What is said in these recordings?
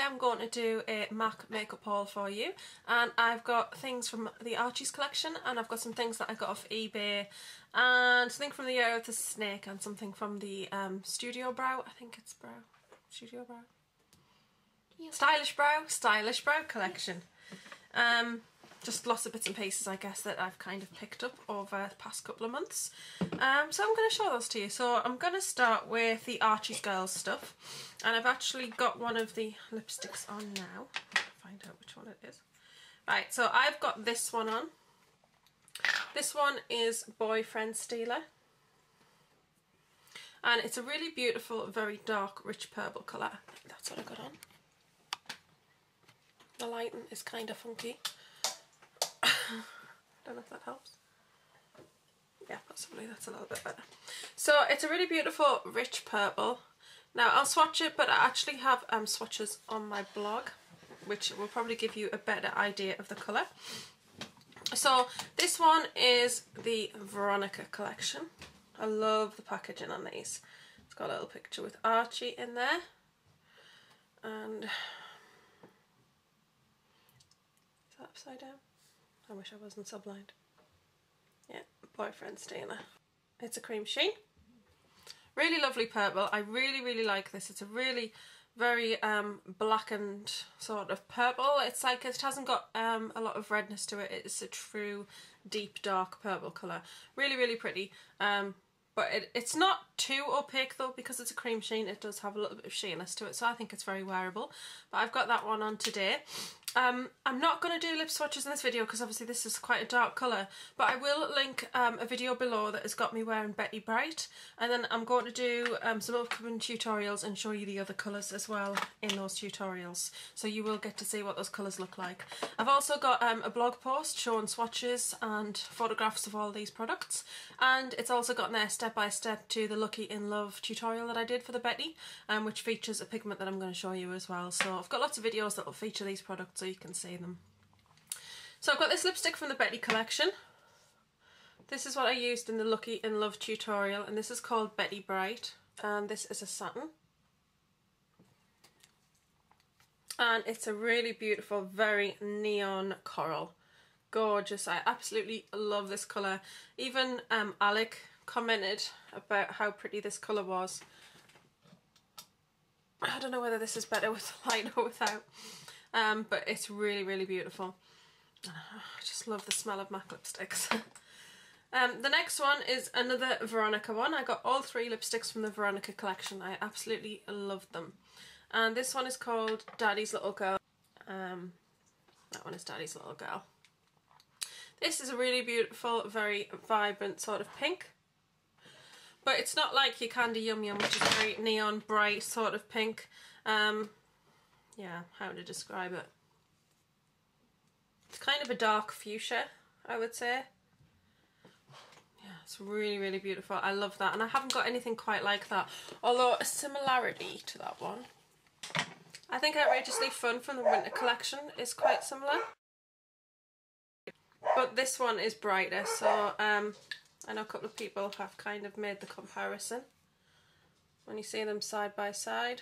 I'm going to do a MAC makeup haul for you, and I've got things from the Archies collection, and I've got some things that I got off eBay, and something from the Year of the Snake, and something from the Studio Brow, I think it's Brow, Studio Brow, yeah. Stylish Brow collection. Just lots of bits and pieces, I guess, that I've kind of picked up over the past couple of months. So I'm going to show those to you. So I'm going to start with the Archies Girls stuff. And I've actually got one of the lipsticks on now. Find out which one it is. Right, so I've got this one on. This one is Boyfriend Stealer. And it's a really beautiful, very dark, rich purple colour. That's what I got on. The lighting is kind of funky. Don't know if that helps. Yeah, possibly, that's a little bit better. So it's a really beautiful rich purple. Now I'll swatch it, but I actually have swatches on my blog, which will probably give you a better idea of the colour. So this one is the Veronica collection. I love the packaging on these. It's got a little picture with Archie in there. And is that upside down? I wish I wasn't so blind. Yeah, Boyfriend Stealer. It's a cream sheen. Really lovely purple. I really like this. It's a really very blackened sort of purple. It's like it hasn't got a lot of redness to it. It's a true deep dark purple colour. Really pretty. But it's not too opaque though, because it's a cream sheen. It does have a little bit of sheeness to it, so I think it's very wearable. But I've got that one on today. I'm not going to do lip swatches in this video because obviously this is quite a dark colour, but I will link a video below that has got me wearing Betty Bright, and then I'm going to do some upcoming tutorials and show you the other colours as well in those tutorials, so you will get to see what those colours look like. I've also got a blog post showing swatches and photographs of all these products, and it's also got there step by step to the Lucky in Love tutorial that I did for the Betty, which features a pigment that I'm going to show you as well. So I've got lots of videos that will feature these products so you can see them. So I've got this lipstick from the Betty collection. This is what I used in the Lucky in Love tutorial, and this is called Betty Bright, and this is a satin. And it's a really beautiful, very neon coral. Gorgeous. I absolutely love this colour. Even Alec commented about how pretty this colour was. I don't know whether this is better with the light or without. But it's really beautiful. I just love the smell of MAC lipsticks. The next one is another Veronica one. I got all three lipsticks from the Veronica collection. I absolutely loved them. And this one is called Daddy's Little Girl. That one is Daddy's Little Girl. This is a really beautiful, very vibrant sort of pink. But it's not like your Candy Yum Yum, which is very neon bright sort of pink. Yeah, how to describe it. It's kind of a dark fuchsia, I would say. Yeah, it's really beautiful. I love that. And I haven't got anything quite like that. Although a similarity to that one. I think Outrageously Fun from the Winter collection is quite similar. But this one is brighter, so I know a couple of people have kind of made the comparison. When you see them side by side.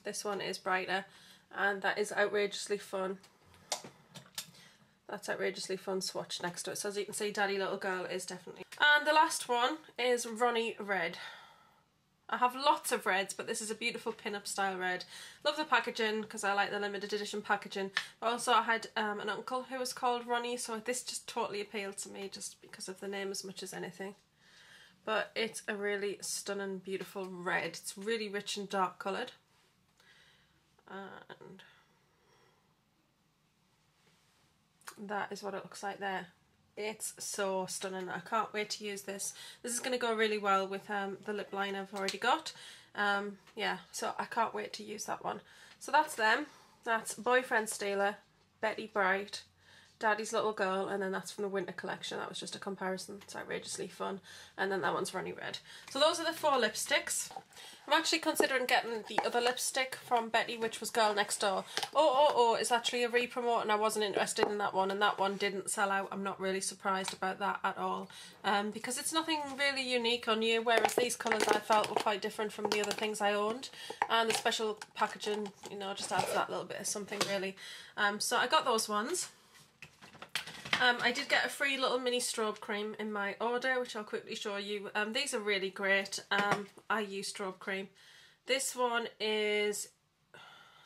This one is brighter, and that is Outrageously Fun. That's Outrageously Fun swatch next to it. So as you can see, Daddy Little Girl is definitely... And the last one is Ronnie Red. I have lots of reds, but this is a beautiful pin-up style red. Love the packaging because I like the limited edition packaging. But also I had an uncle who was called Ronnie, so this just totally appealed to me just because of the name as much as anything. But it's a really stunning, beautiful red. It's really rich and dark coloured. And that is what it looks like there. It's so stunning. I can't wait to use this. This is going to go really well with the lip liner I've already got. Yeah, so I can't wait to use that one. So that's them. That's Boyfriend Stealer, Betty Bright, Daddy's Little Girl, and then that's from the winter collection. That was just a comparison. It's outrageously fun. And then that one's Ronnie Red. So those are the 4 lipsticks. I'm actually considering getting the other lipstick from Betty, which was Girl Next Door. Oh, it's actually a re-promote, and I wasn't interested in that one, and that one didn't sell out. I'm not really surprised about that at all, because it's nothing really unique or new, whereas these colours I felt were quite different from the other things I owned, and the special packaging, you know, just adds that little bit of something really. So I got those ones. I did get a free little mini strobe cream in my order, which I'll quickly show you. These are really great. I use strobe cream. This one is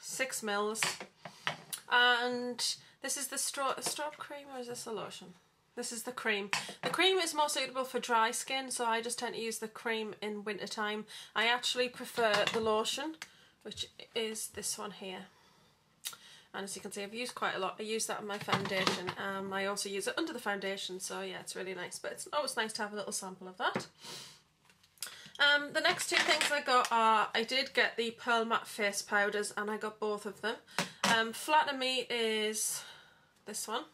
6 mils, and this is the strobe cream, or is this a lotion? This is the cream. The cream is more suitable for dry skin, so I just tend to use the cream in winter time. I actually prefer the lotion, which is this one here. And as you can see, I've used quite a lot. I use that on my foundation. I also use it under the foundation, so yeah, it's really nice. But it's always nice to have a little sample of that. The next 2 things I got are, I did get the Pearlmatte face powders, and I got both of them. Flatter Me is this one.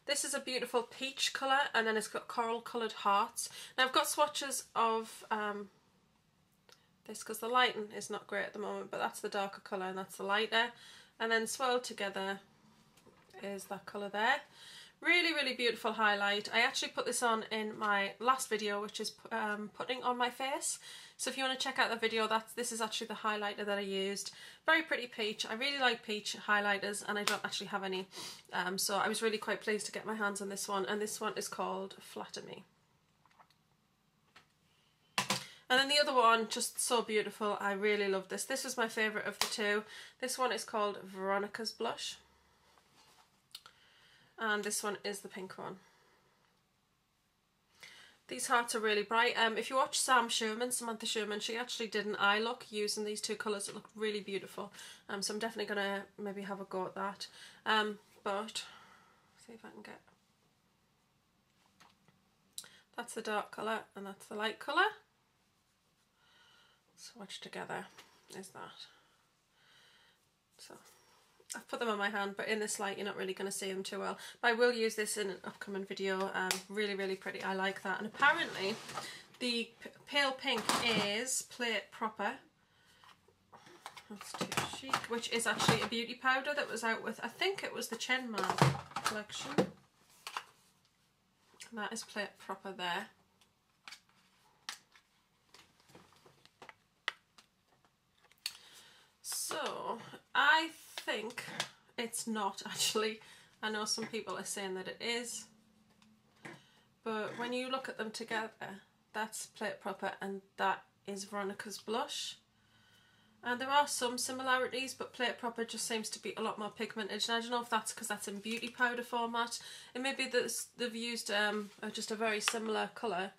This is a beautiful peach colour, and then it's got coral coloured hearts. Now I've got swatches of this, because the lighting is not great at the moment, but that's the darker colour and that's the lighter. And then swirled together is that colour there. Really, really beautiful highlight. I actually put this on in my last video, which is putting on my face. So if you want to check out the video, this is actually the highlighter that I used. Very pretty peach. I really like peach highlighters, and I don't actually have any. So I was really quite pleased to get my hands on this one, and this one is called Flatter Me. And then the other one, just so beautiful. I really love this. This was my favourite of the 2. This one is called Veronicas Blush. And this one is the pink one. These hearts are really bright. If you watch Samantha Sherman, she actually did an eye look using these 2 colours. It looked really beautiful. So I'm definitely going to maybe have a go at that. But, see if I can get... That's the dark colour, and that's the light colour. Swatch together is that. So I've put them on my hand, but in this light you're not really going to see them too well. But I will use this in an upcoming video. Really, really pretty. I like that. And apparently the pale pink is Play It Proper. That's too chic. Which is actually a beauty powder that was out with, I think it was the Chen Man collection. And that is Play It Proper there. So, I think it's not actually. I know some people are saying that it is. But when you look at them together, that's Play It Proper and that is Veronica's Blush. And there are some similarities, but Play It Proper just seems to be a lot more pigmented. And I don't know if that's because that's in beauty powder format. It may be that they've used just a very similar colour.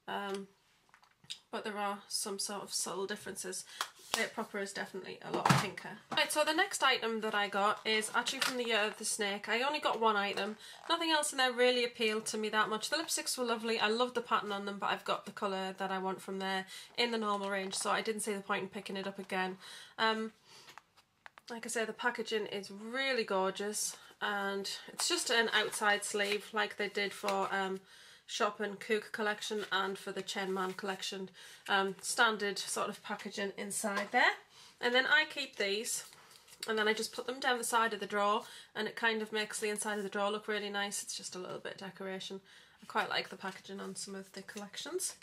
But there are some sort of subtle differences. Play It Proper is definitely a lot pinker. Right, so the next item that I got is actually from the Year of the Snake. I only got 1 item. Nothing else in there really appealed to me that much. The lipsticks were lovely. I love the pattern on them, but I've got the colour that I want from there in the normal range, so I didn't see the point in picking it up again. Like I say, the packaging is really gorgeous, and it's just an outside sleeve like they did for Shop and Cook collection and for the Chen Man collection. Standard sort of packaging inside there. And then I keep these, and then I just put them down the side of the drawer, and it kind of makes the inside of the drawer look really nice. It's just a little bit of decoration. I quite like the packaging on some of the collections.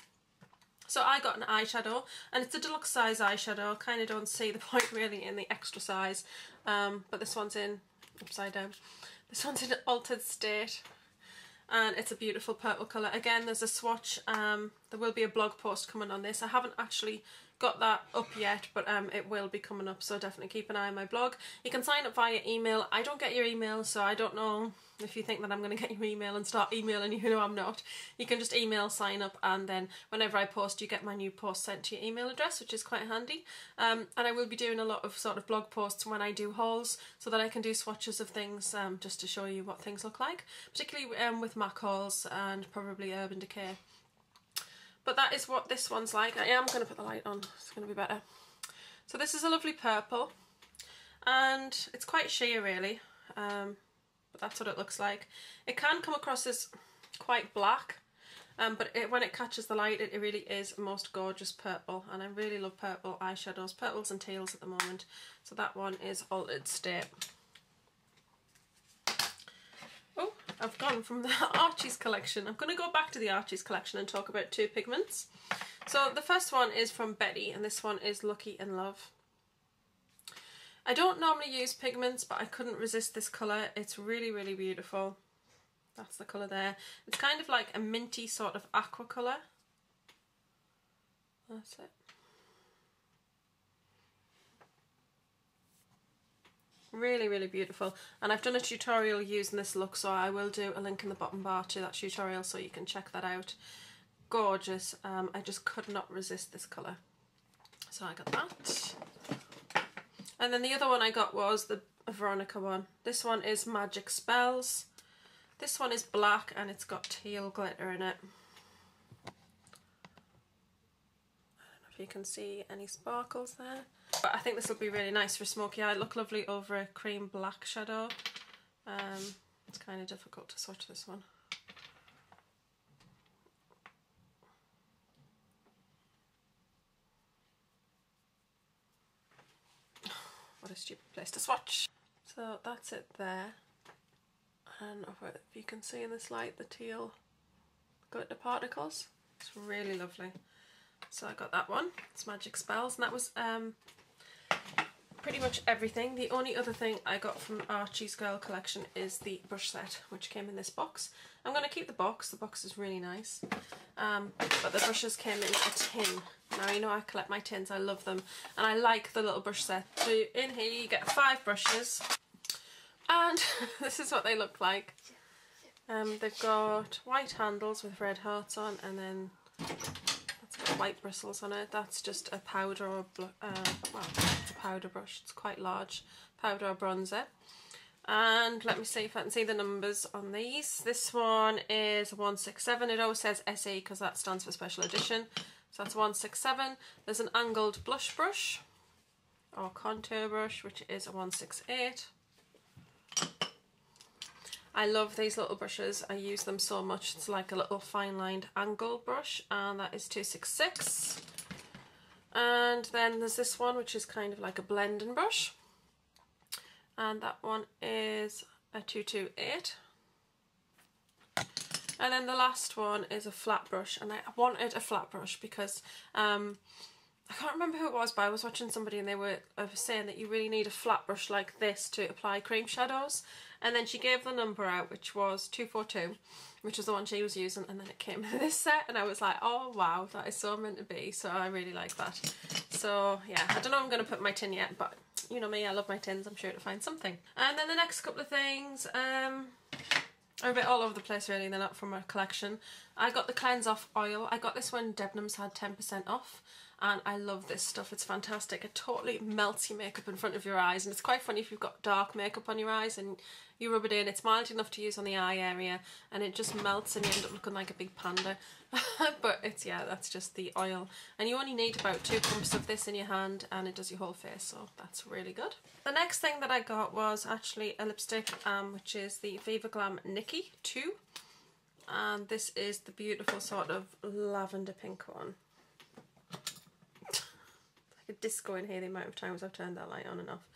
So I got an eyeshadow, and it's a deluxe size eyeshadow. I kind of don't see the point really in the extra size, but this one's in upside down. This one's in Altered State. And it's a beautiful purple colour. Again, there's a swatch. There will be a blog post coming on this. I haven't actually got that up yet, but it will be coming up, so definitely keep an eye on my blog. You can sign up via email. I don't get your email, so I don't know if you think that I'm going to get your email and start emailing you. No, I'm not. You can just email, sign up, and then whenever I post, you get my new post sent to your email address, which is quite handy. And I will be doing a lot of sort of blog posts when I do hauls, so that I can do swatches of things just to show you what things look like, particularly with MAC hauls and probably Urban Decay. But that is what this one's like. I am going to put the light on, it's going to be better. So this is a lovely purple, and it's quite sheer really, but but that's what it looks like. It can come across as quite black, but when it catches the light, it really is most gorgeous purple, and I really love purple eyeshadows, purples and teals at the moment. So that one is Altered State. Oh, I've gone from the Archies collection. I'm going to go back to the Archies collection and talk about two pigments. So the first one is from Betty, and this one is Lucky in Love. I don't normally use pigments, but I couldn't resist this colour. It's really, really beautiful. That's the colour there. It's kind of like a minty sort of aqua colour. That's it. Really, really beautiful. And I've done a tutorial using this look, so I will do a link in the bottom bar to that tutorial so you can check that out. Gorgeous. I just could not resist this colour. So I got that. And then the other one I got was the Veronica one. This one is Magic Spells. This one is black and it's got teal glitter in it. I don't know if you can see any sparkles there. But I think this will be really nice for smoky eye. Look lovely over a cream black shadow. It's kind of difficult to swatch this one. What a stupid place to swatch. So that's it there. And if you can see in this light the teal glitter particles. It's really lovely. So I got that one. It's Magic Spells, and that was pretty much everything. The only other thing I got from Archies Girl collection is the brush set, which came in this box. I'm going to keep the box. The box is really nice. But the brushes came in a tin. Now, you know I collect my tins. I love them. And I like the little brush set. So in here you get 5 brushes. And this is what they look like. They've got white handles with red hearts on, and then that's got white bristles on it. That's just a powder or well, it's a powder brush. It's quite large. Powder or bronzer. And let me see if I can see the numbers on these. This one is 167. It always says SE because that stands for special edition. So that's 167. There's an angled blush brush or contour brush, which is a 168. I love these little brushes. I use them so much. It's like a little fine lined angle brush, and that is 266. And then there's this one, which is kind of like a blending brush, and that one is a 228. And then the last one is a flat brush, and I wanted a flat brush because I can't remember who it was, but I was watching somebody and they were saying that you really need a flat brush like this to apply cream shadows. And then she gave the number out, which was 242, which was the one she was using, and then it came in this set, and I was like, oh wow, that is so meant to be. So I really like that. So yeah, I don't know if I'm going to put my tin yet, but you know me, I love my tins. I'm sure to find something. And then the next couple of things are a bit all over the place really. They're not from a collection. I got the Cleanse Off oil. I got this when Debenhams had 10% off. And I love this stuff. It's fantastic. It totally melts your makeup in front of your eyes, and it's quite funny if you've got dark makeup on your eyes and you rub it in. It's mild enough to use on the eye area, and it just melts and you end up looking like a big panda. But it's, yeah, that's just the oil, and you only need about 2 pumps of this in your hand and it does your whole face, so that's really good. The next thing that I got was actually a lipstick, which is the Viva Glam Nicki 2, and this is the beautiful sort of lavender pink one. A disco in here, the amount of times I've turned that light on and off.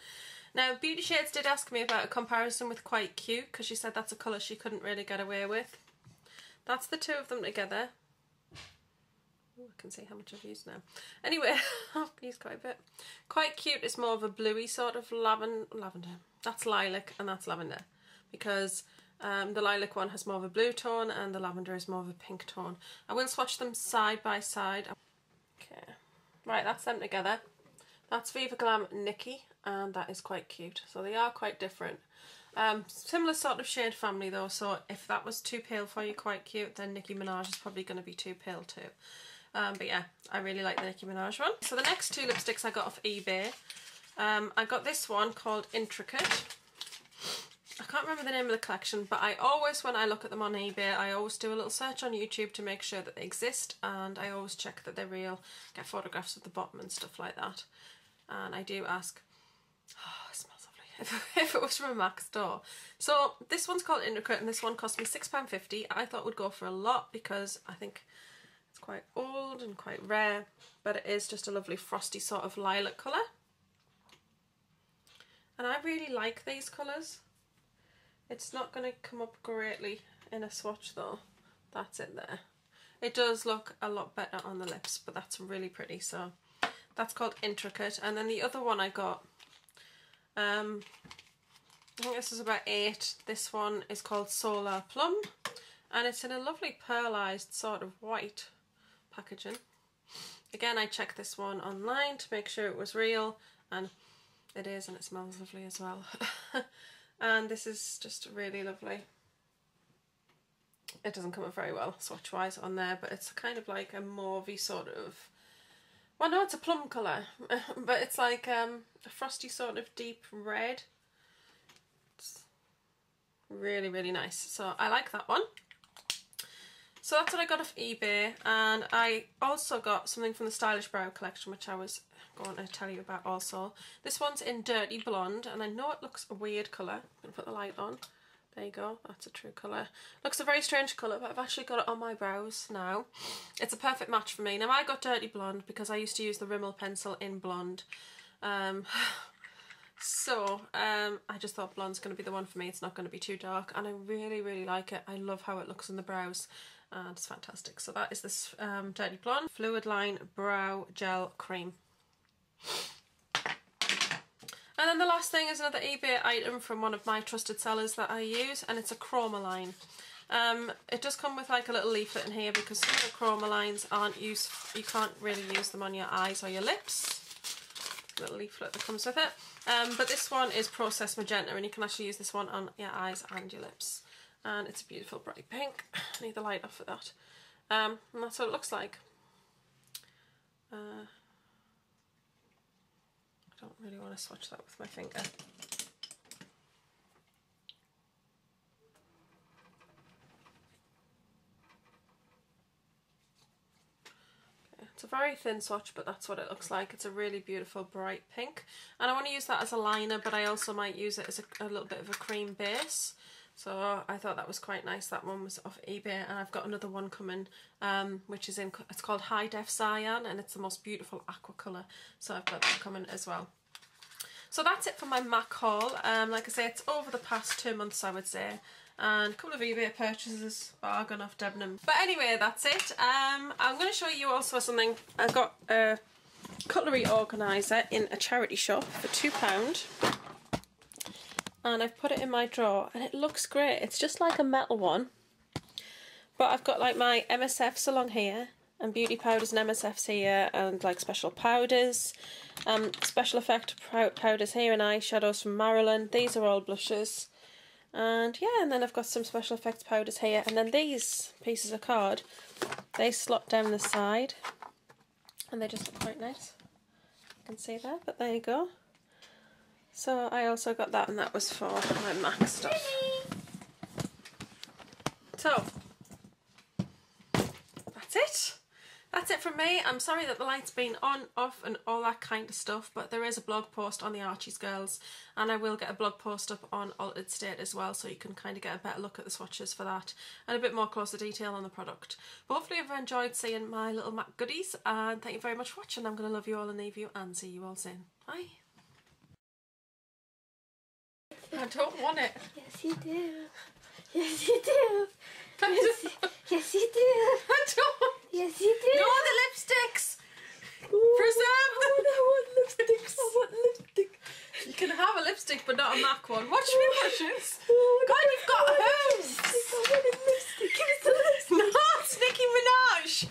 Now, Beauty Shades did ask me about a comparison with Quite Cute, because she said that's a colour she couldn't really get away with. That's the two of them together. Ooh, I can see how much I've used now. Anyway, I've used quite a bit. Quite Cute is more of a bluey sort of lavender. That's lilac and that's lavender, because the lilac one has more of a blue tone and the lavender is more of a pink tone. I will swatch them side by side. Okay. Right, that's them together. That's Viva Glam Nicki, and that is Quite Cute. So they are quite different. Similar sort of shade family though, so if that was too pale for you, Quite Cute, then Nicki Minaj is probably going to be too pale too. But yeah, I really like the Nicki Minaj one. So the next two lipsticks I got off eBay. I got this one called Intricate. I can't remember the name of the collection, but I always, when I look at them on eBay, I always do a little search on YouTube to make sure that they exist, and I always check that they're real, get photographs of the bottom and stuff like that. And I do ask, oh, it smells lovely. if it was from a MAC store. So this one's called Intricate and this one cost me £6.50. I thought it would go for a lot because I think it's quite old and quite rare, but it is just a lovely frosty sort of lilac colour. And I really like these colours. It's not going to come up greatly in a swatch though. That's it there. It does look a lot better on the lips, but that's really pretty. So that's called Intricate. And then the other one I got, I think this is about 8. This one is called Solar Plum, and it's in a lovely pearlized sort of white packaging. Again, I checked this one online to make sure it was real, and it is, and it smells lovely as well. And this is just really lovely. It doesn't come up very well swatch wise on there, but it's kind of like a mauvey sort of, well no, it's a plum colour, but it's like a frosty sort of deep red. It's really, really nice. So I like that one. So that's what I got off eBay, and I also got something from the Stylish Brow collection, which I was going to tell you about also. This one's in Dirty Blonde, and I know it looks a weird colour. I'm going to put the light on. There you go, that's a true colour. Looks a very strange colour, but I've actually got it on my brows now. It's a perfect match for me. Now I got Dirty Blonde because I used to use the Rimmel pencil in blonde. I just thought blonde's going to be the one for me. It's not going to be too dark, and I really, really like it. I love how it looks in the brows, and it's fantastic. So that is this Dirty Blonde Fluid Line Brow Gel Cream. And then the last thing is another eBay item from one of my trusted sellers that I use, and it's a Chromaline. It does come with like a little leaflet in here because some of the Chromalines aren't used, you can't really use them on your eyes or your lips. Little leaflet that comes with it. But this one is Processed Magenta, and you can actually use this one on your eyes and your lips. And it's a beautiful bright pink. I need the light off for that. And that's what it looks like. I don't really want to swatch that with my finger. Okay, it's a very thin swatch, but that's what it looks like. It's a really beautiful bright pink, and I want to use that as a liner, but I also might use it as a little bit of a cream base. So I thought that was quite nice. That one was off eBay, and I've got another one coming, which is in, it's called High Def Cyan, and it's the most beautiful aqua colour. So I've got that coming as well. So that's it for my MAC haul. Like I say, it's over the past 2 months, I would say, and a couple of eBay purchases, bargain off Debenham. But anyway, that's it. I'm going to show you also something. I got a cutlery organiser in a charity shop for £2. And I've put it in my drawer, and it looks great. It's just like a metal one, but I've got like my MSFs along here, and beauty powders and MSFs here, and like special powders, special effect powders here, and eyeshadows from Maybelline. These are all blushes, and yeah, and then I've got some special effects powders here, and then these pieces of card, they slot down the side, and they just look quite nice. You can see that, but there you go. So I also got that, and that was for my MAC stuff. So that's it. That's it from me. I'm sorry that the light's been on, off and all that kind of stuff, but there is a blog post on the Archies Girls, and I will get a blog post up on Altered State as well, so you can kind of get a better look at the swatches for that and a bit more closer detail on the product. But hopefully you've enjoyed seeing my little MAC goodies, and thank you very much for watching. I'm going to love you all and leave you, and see you all soon. Bye. I don't want it. Yes, you do. Yes, you do. Yes, you do. I don't. Yes, you do. No, the lipsticks. Ooh, Preserve them. I want lipsticks. I want lipstick. You can have a lipstick, but not a MAC one. Watch me brushes. Oh, God, you've got I want hers. lipstick. I want a lipstick. Give us the lipstick. No, it's Nicki Minaj.